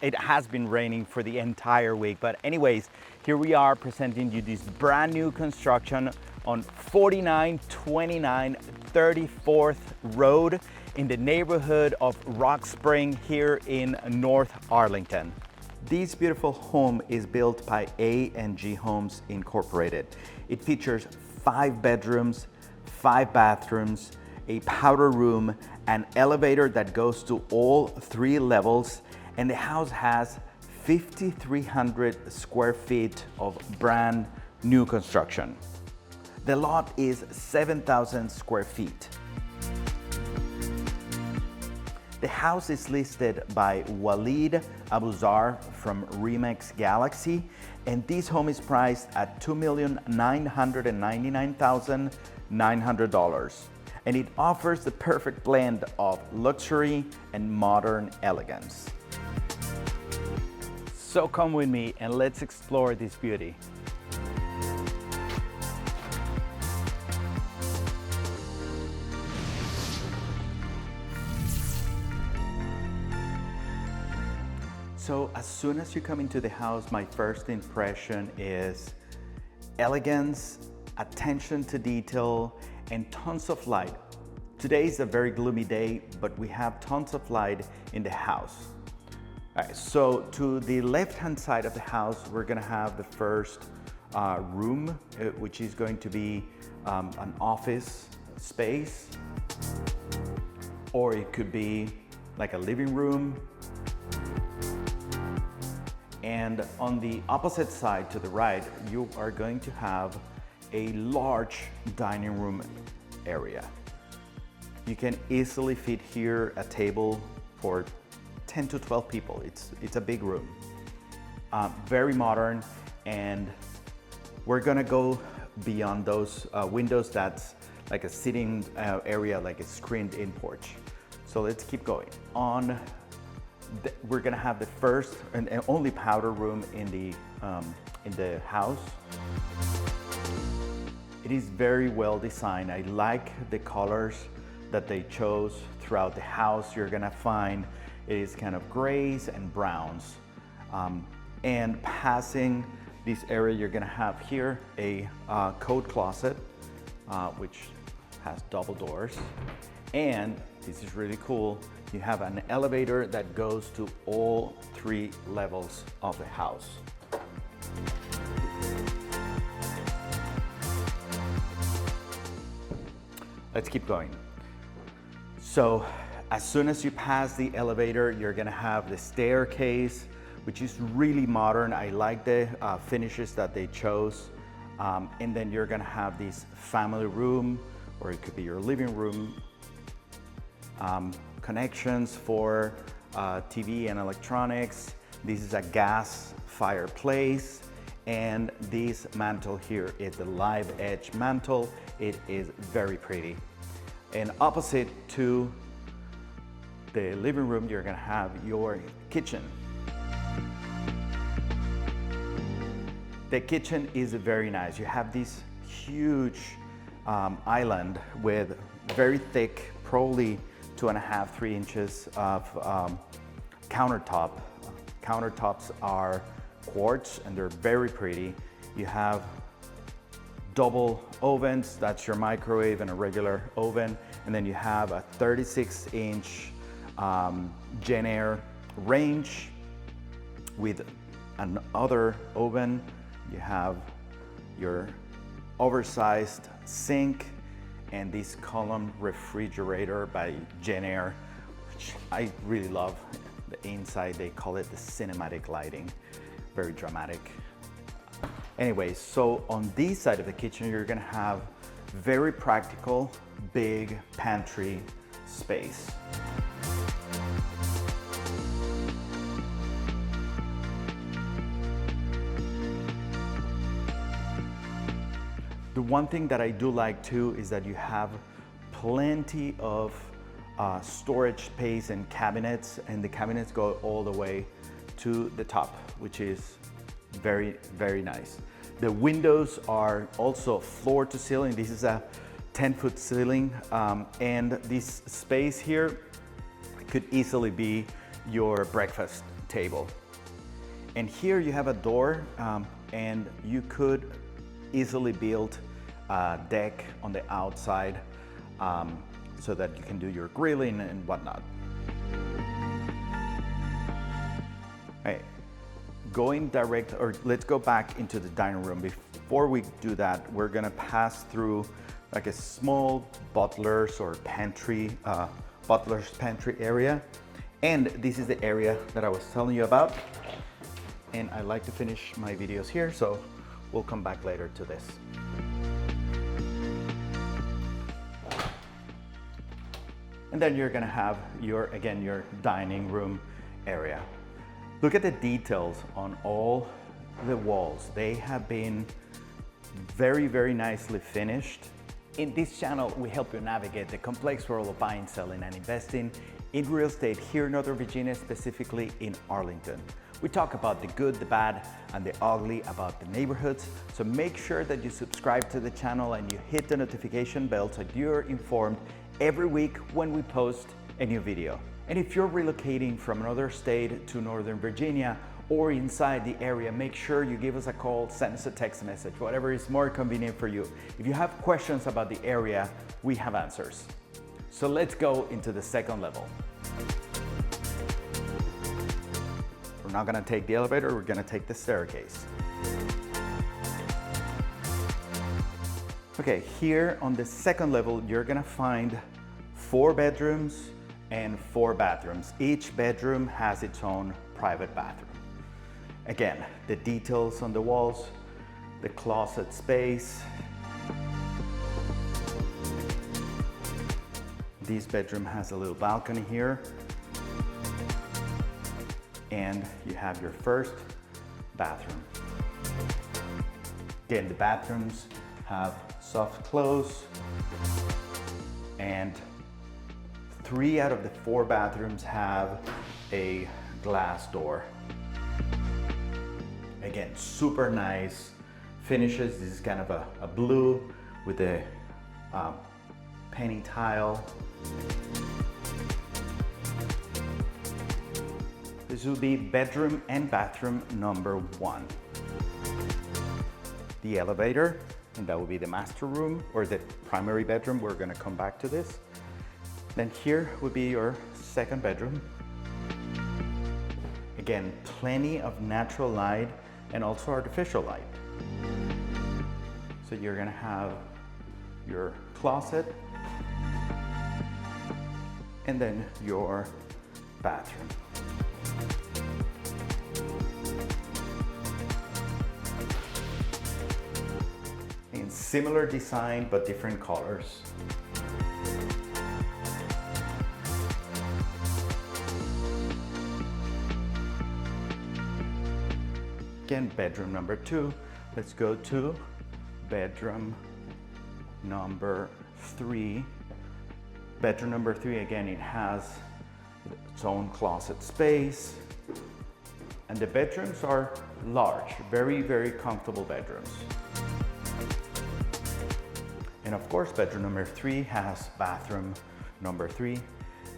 it has been raining for the entire week. But anyways, here we are presenting you this brand new construction on 4929 34th Road in the neighborhood of Rock Spring here in North Arlington. This beautiful home is built by A&G Homes Incorporated. It features 5 bedrooms, 5 bathrooms, a powder room, an elevator that goes to all 3 levels, and the house has 5,300 square feet of brand new construction. The lot is 7,000 square feet. The house is listed by Waleed Abuzar from Remax Galaxy, and this home is priced at $2,999,900. And it offers the perfect blend of luxury and modern elegance. So come with me and let's explore this beauty. So as soon as you come into the house, my first impression is elegance, attention to detail, and tons of light. Today is a very gloomy day, but we have tons of light in the house. All right, so to the left-hand side of the house, we're gonna have the first room, which is going to be an office space, or it could be like a living room. And on the opposite side to the right, you are going to have a large dining room area. You can easily fit here a table for 10 to 12 people. It's a big room. Very modern, and we're gonna go beyond those windows. That's like a sitting area, like a screened in porch. So let's keep going. We're gonna have the first and only powder room in the house. It is very well designed. I like the colors that they chose throughout the house. You're gonna find it is kind of grays and browns. And passing this area, you're gonna have here a coat closet, which has double doors. And this is really cool. You have an elevator that goes to all 3 levels of the house. Let's keep going. So as soon as you pass the elevator, you're gonna have the staircase, which is really modern. I like the finishes that they chose. And then you're gonna have this family room, or it could be your living room. Connections for TV and electronics. This is a gas fireplace, and this mantle here is the live edge mantle. It is very pretty. And opposite to the living room, you're gonna have your kitchen. The kitchen is very nice. You have this huge island with very thick, probably 2.5 to 3 inches of countertop. Countertops are quartz and they're very pretty. You have double ovens, that's your microwave and a regular oven. And then you have a 36-inch Genair range with another oven. You have your oversized sink and this column refrigerator by Genair, which I really love. The inside, they call it the cinematic lighting, very dramatic. Anyways, so on this side of the kitchen, you're gonna have very practical, big pantry space. The one thing that I do like too is that you have plenty of storage space and cabinets, and the cabinets go all the way to the top, which is very, very nice. The windows are also floor to ceiling. This is a 10-foot ceiling, and this space here could easily be your breakfast table. And here you have a door, and you could easily build a deck on the outside so that you can do your grilling and whatnot. Hey, let's go back into the dining room. Before we do that, we're gonna pass through like a small butler's pantry area. And this is the area that I was telling you about. And I like to finish my videos here, so we'll come back later to this. And then you're gonna have your dining room area. Look at the details on all the walls. They have been very, very nicely finished. In this channel, we help you navigate the complex world of buying, selling, and investing in real estate here in Northern Virginia, specifically in Arlington. We talk about the good, the bad, and the ugly about the neighborhoods. So make sure that you subscribe to the channel and you hit the notification bell so you're informed every week when we post a new video. And if you're relocating from another state to Northern Virginia or inside the area, make sure you give us a call, send us a text message, whatever is more convenient for you. If you have questions about the area, we have answers. So let's go into the second level. We're not gonna take the elevator, we're gonna take the staircase. Okay, here on the second level, you're gonna find 4 bedrooms and 4 bathrooms. Each bedroom has its own private bathroom. Again, the details on the walls, the closet space. This bedroom has a little balcony here. And you have your first bathroom. Again, the bathrooms have soft close, and 3 out of the 4 bathrooms have a glass door. Again, super nice finishes. This is kind of a blue with a penny tile. This will be bedroom and bathroom number 1. The elevator, and that will be the master room or the primary bedroom. We're gonna come back to this. Then here would be your second bedroom. Again, plenty of natural light and also artificial light. So you're gonna have your closet and then your bathroom. In similar design but different colors. Again, bedroom number 2. Let's go to bedroom number 3. Bedroom number 3, again, it has its own closet space. And the bedrooms are large, very, very comfortable bedrooms. And of course, bedroom number 3 has bathroom number 3.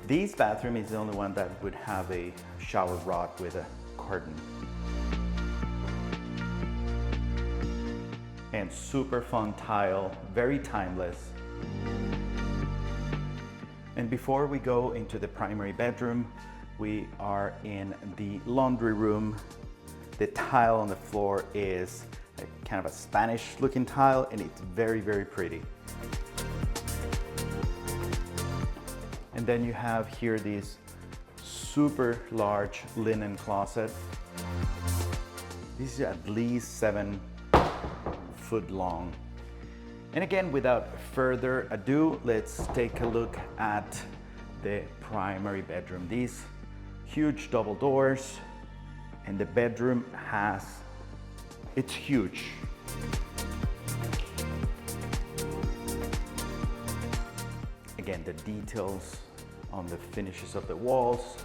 This bathroom is the only one that would have a shower rod with a curtain. And super fun tile, very timeless. And before we go into the primary bedroom, we are in the laundry room. The tile on the floor is kind of a Spanish looking tile, and it's very, very pretty. And then you have here this super large linen closet. This is at least 7 foot long. And again, without further ado, let's take a look at the primary bedroom. These huge double doors, and the bedroom it's huge. Again, the details on the finishes of the walls.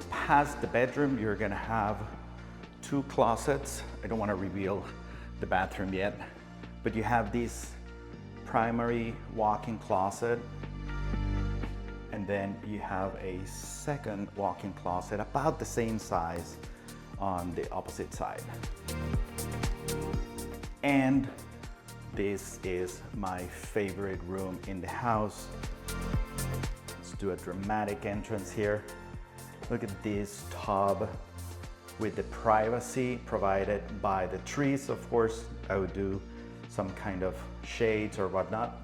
Past the bedroom, you're gonna have 2 closets. I don't want to reveal the bathroom yet, but you have this primary walk-in closet. And then you have a second walk-in closet about the same size on the opposite side. And this is my favorite room in the house. Let's do a dramatic entrance here. Look at this tub with the privacy provided by the trees. Of course, I would do some kind of shades or whatnot.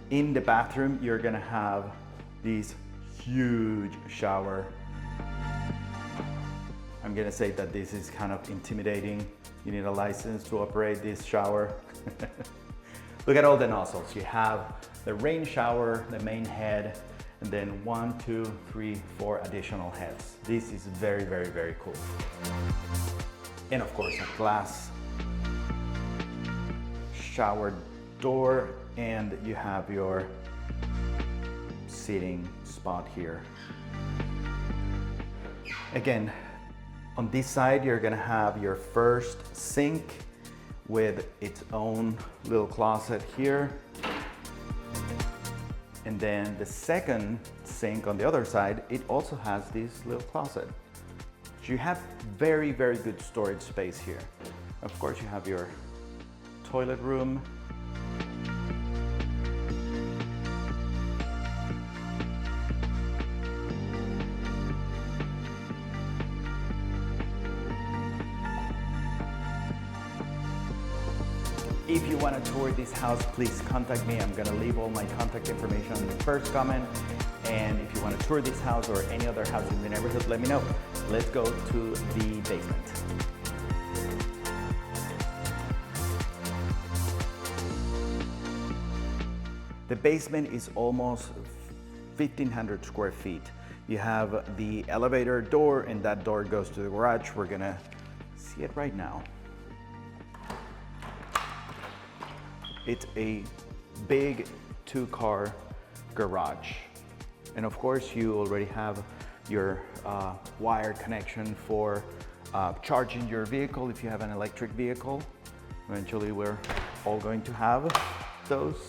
In the bathroom, you're gonna have this huge shower. I'm gonna say that this is kind of intimidating. You need a license to operate this shower. Look at all the nozzles. You have the rain shower, the main head, and then 1, 2, 3, 4 additional heads. This is very, very, very cool. And of course, a glass shower door, and you have your sitting spot here. Again, on this side, you're gonna have your first sink with its own little closet here. And then the second sink on the other side, it also has this little closet. So you have very, very good storage space here. Of course, you have your toilet room. If you want to tour this house, please contact me. I'm going to leave all my contact information in the first comment. And if you want to tour this house or any other house in the neighborhood, let me know. Let's go to the basement. The basement is almost 1,500 square feet. You have the elevator door, and that door goes to the garage. We're going to see it right now. It's a big 2-car garage. And of course, you already have your wire connection for charging your vehicle if you have an electric vehicle. Eventually, we're all going to have those.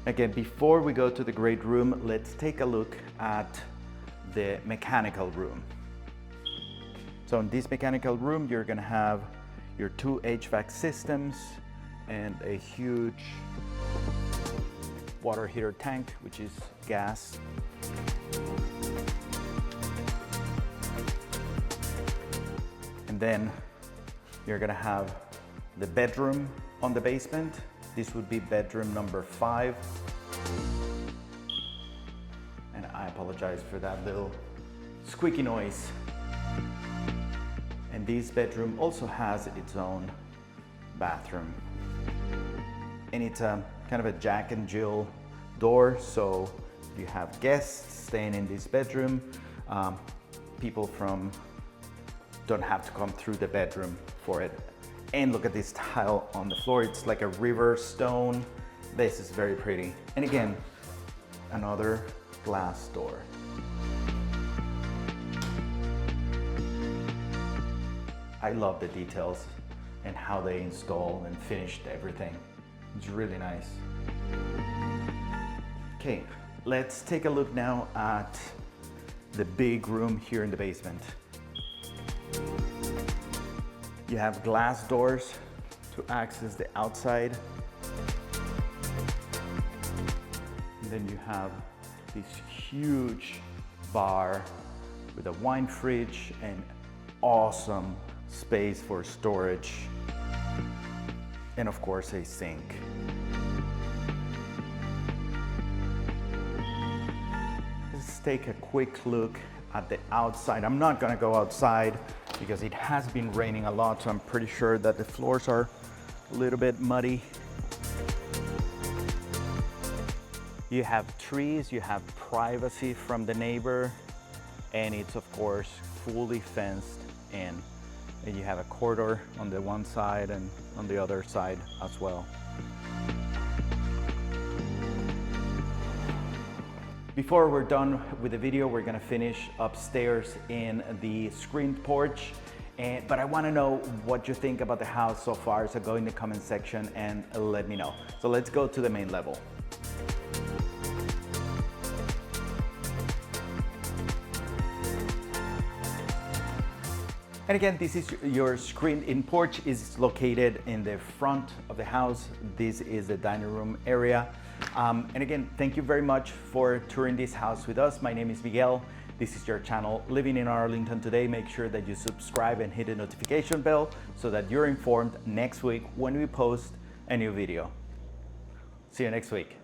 Again, before we go to the great room, let's take a look at the mechanical room. So in this mechanical room, you're gonna have your 2 HVAC systems and a huge water heater tank, which is gas. And then you're gonna have the bedroom on the basement. This would be bedroom number 5. And I apologize for that little squeaky noise. And this bedroom also has its own bathroom. And it's a kind of a Jack and Jill door, so you have guests staying in this bedroom. People don't have to come through the bedroom for it. And look at this tile on the floor. It's like a river stone. This is very pretty. And again, another glass door. I love the details and how they installed and finished everything. It's really nice. Okay, let's take a look now at the big room here in the basement. You have glass doors to access the outside. And then you have this huge bar with a wine fridge and awesome space for storage. And of course, a sink. Let's take a quick look at the outside. I'm not gonna go outside because it has been raining a lot, so I'm pretty sure that the floors are a little bit muddy. You have trees, you have privacy from the neighbor, and it's of course fully fenced in. And you have a corridor on the one side and on the other side as well. Before we're done with the video, we're gonna finish upstairs in the screened porch. But I wanna know what you think about the house so far, so go in the comment section and let me know. So let's go to the main level. And again, this is your screened-in porch. Is located in the front of the house. This is the dining room area. And again, thank you very much for touring this house with us. My name is Miguel. This is your channel, Living in Arlington Today. Make sure that you subscribe and hit the notification bell so that you're informed next week when we post a new video. See you next week.